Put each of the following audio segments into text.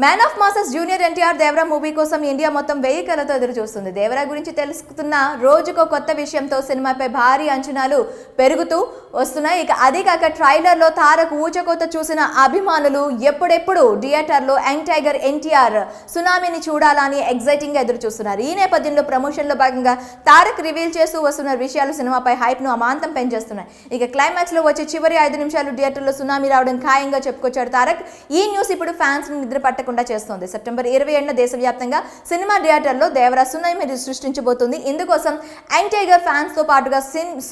Man of masses junior NTR Devara movie కోసం India మొత్తం 1000 కళ్ళతో ఎదురు చూస్తుంది. దేవరా గురించి తెలుసుకున్న రోజుకో కొత్త విషయంతో సినిమాపై భారీ అంచనాలు పెరుగుతూ వస్తున్నాయి. ఇక అదే కాక ట్రైలర్ లో తారక్ ఊచకోత చూసిన అభిమానులు ఎప్పుడెప్పుడు థియేటర్ లో యంగ్ టైగర్ ఎన్టీఆర్ సునామీని చూడాలని ఎగ్జైటింగ్ గా ఎదురు చూస్తున్నారు. ఈ నేపథ్యంలో ప్రమోషన్ లో భాగంగా తారక్ రివీల్ చేస్తూ వస్తున్న విషయాలు సినిమాపై హైప్ ను అమాంతం పెంచేస్తున్నాయి. ఇక క్లైమాక్స్ లో వచ్చే చివరి 5 నిమిషాలు థియేటర్ లో సునామీ రావడం ఖాయంగా చెప్పుకొచ్చాడు తారక్. ఈ న్యూస్ ఇప్పుడు ఫ్యాన్స్ ని నిద్ర పట్టకుండా చేస్తోంది. సెప్టెంబర్ 27న దేశవ్యాప్తంగా సినిమా థియేటర్లో దేవరా సునామీ సృష్టించబోతుంది. ఇందుకోసం యంగ్ టైగర్ ఫ్యాన్స్ తో పాటుగా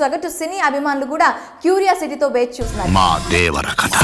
సగటు సినీ అభిమానులు కూడా క్యూరియాసిటీతో వేచి చూస్తున్నారు. మా దేవర కథ.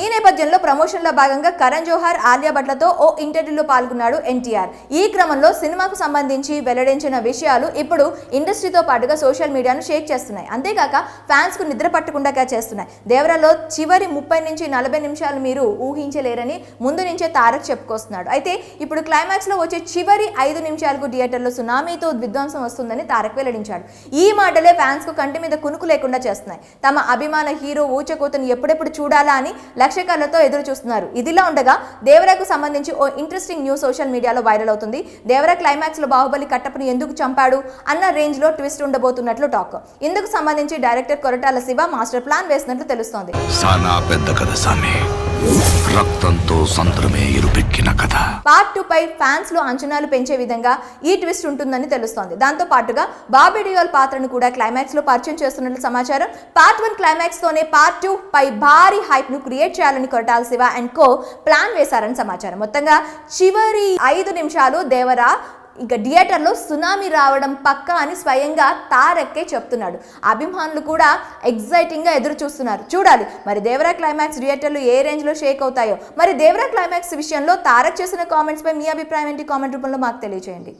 ఈ నేపథ్యంలో ప్రమోషన్ లో భాగంగా కరణ్ జోహార్, ఆలియా భట్లతో ఓ ఇంటర్వ్యూలో పాల్గొన్నాడు ఎన్టీఆర్. ఈ క్రమంలో సినిమాకు సంబంధించి వెల్లడించిన విషయాలు ఇప్పుడు ఇండస్ట్రీతో పాటుగా సోషల్ మీడియాను షేక్ చేస్తున్నాయి. అంతేకాక ఫ్యాన్స్ కు నిద్ర పట్టకుండా చేస్తున్నాయి. దేవరాలో చివరి 30 నుంచి 40 నిమిషాలు మీరు ఊహించలేరని ముందు నుంచే తారక్ చెప్పుకొస్తున్నాడు. అయితే ఇప్పుడు క్లైమాక్స్ లో వచ్చే చివరి 5 నిమిషాలకు థియేటర్లో సునామీతో విధ్వంసం వస్తుందని తారక్ వెల్లడించాడు. ఈ మాటలే ఫ్యాన్స్ కు కంటి మీద కునుకు లేకుండా చేస్తున్నాయి. తమ అభిమాన హీరో ఊచకోతను ఎప్పుడెప్పుడు చూడాలా అని లక్షకాలతో ఎదురు చూస్తున్నారు. ఇదిలా ఉండగా దేవరాకు సంబంధించి ఓ ఇంట్రెస్టింగ్ న్యూస్ సోషల్ మీడియాలో వైరల్ అవుతుంది. దేవరా క్లైమాక్స్ లో బాహుబలి కట్టప్పని ఎందుకు చంపాడు అన్న రేంజ్ లో ట్విస్ట్ ఉండబోతున్నట్లు టాక్. ఇందుకు సంబంధించి director Koratala Shiva master plan వేసినట్లు తెలుస్తోంది. రక్తంతో సంద్రమే ఇరుపెక్కిన కథ. పార్ట్ 2 పై ఫ్యాన్స్ లో అంచనాలు పెంచే విధంగా ఈ ట్విస్ట్ ఉంటుందని తెలుస్తోంది. దాంతో పాటుగా బాబీ డియోల్ పాత్రను కూడా క్లైమాక్స్ లో పరిచయం చేస్తున్నట్లు సమాచారం. పార్ట్ 1 క్లైమాక్స్ తోనే పార్ట్ 2 పై భారీ హైప్ ను క్రియేట్ చేయాలని Koratala Shiva and co plan వేశారని సమాచారం. మొత్తంగా చివరి 5 నిమిషాలు దేవరా ఇక థియేటర్లో సునామీ రావడం పక్కా అని స్వయంగా తారక్కే చెప్తున్నాడు. అభిమానులు కూడా ఎగ్జైటింగ్ గా ఎదురు చూస్తున్నారు. చూడాలి మరి దేవరా క్లైమాక్స్ థియేటర్లు ఏ రేంజ్ లో షేక్ అవుతాయో. మరి దేవరా క్లైమాక్స్ విషయంలో తారక్ చేసిన కామెంట్స్ పై మీ అభిప్రాయం ఏంటి? కామెంట్ రూపంలో మాకు తెలియజేయండి.